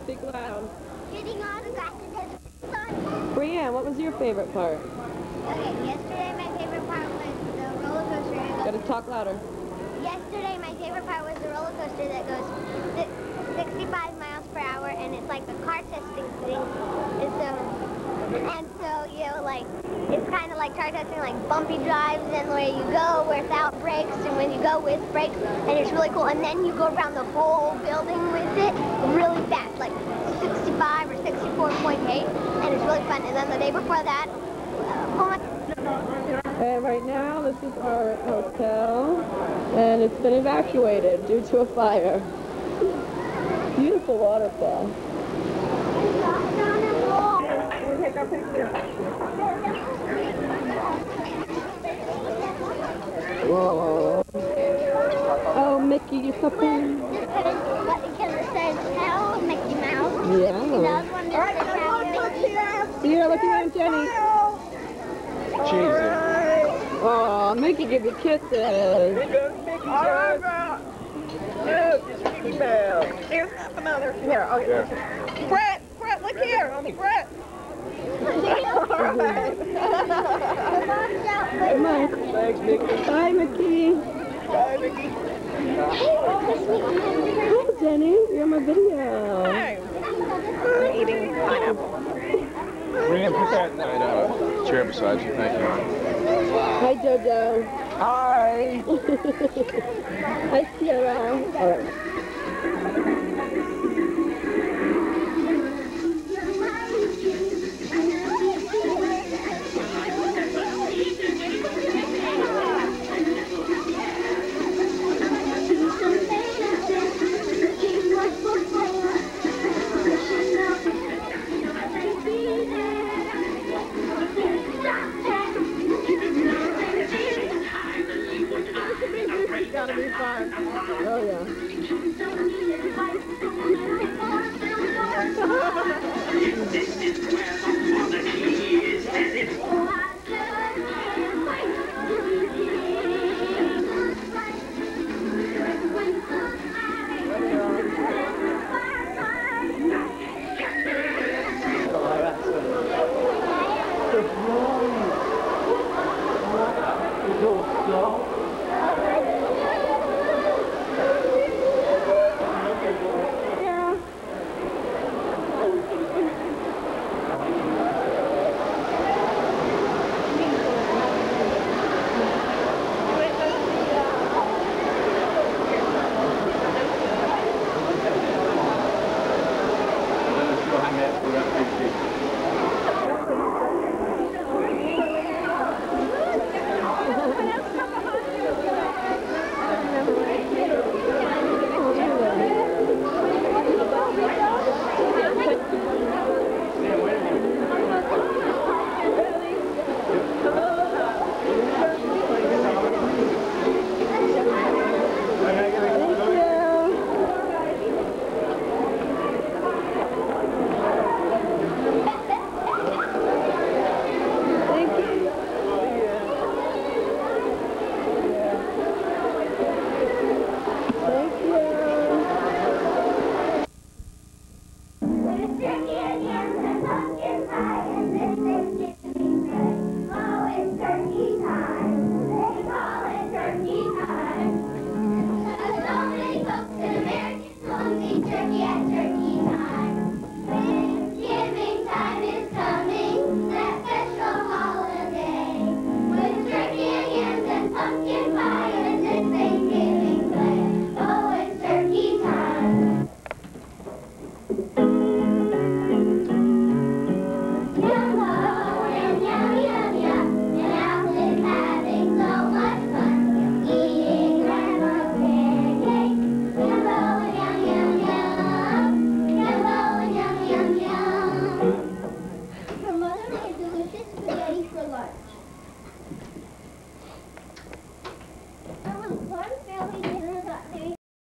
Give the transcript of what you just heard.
Speak loud. Getting autographs is fun. Brianne, what was your favorite part? Okay, yesterday my favorite part was the roller coaster. Gotta talk louder. Yesterday my favorite part was the roller coaster that goes 65 miles per hour, and it's like a car testing thing. And so, you know, like, it's kind of like car testing, like bumpy drives, and where you go without brakes, and when you go with brakes, and it's really cool. And then you go around the whole building with it really fast, like 65 or 64.8, and it's really fun. And then the day before that, And right now, this is our hotel, and it's been evacuated due to a fire. Beautiful waterfall. Take our picture. Whoa. Oh, Mickey, you're so pretty. because it says L, Mickey Mouse. Yeah. And the other one just says Mickey. See, you're looking at Jenny. Cheesy. Oh, Mickey, give you kisses. Here goes Mickey. All right, girl. No, it's Mickey Mouse. Here's another. Here, okay. Yeah. Brett, look here. Brett. All right. Come on. Thanks, Mickey. Bye, Mickey. Bye, Mickey. Hi, Jenny. You're on my video. Hi. I'm eating pineapple. Brianne, put that chair beside you. Thank you. Hi, Jojo. Hi. Hi, Sierra. All right.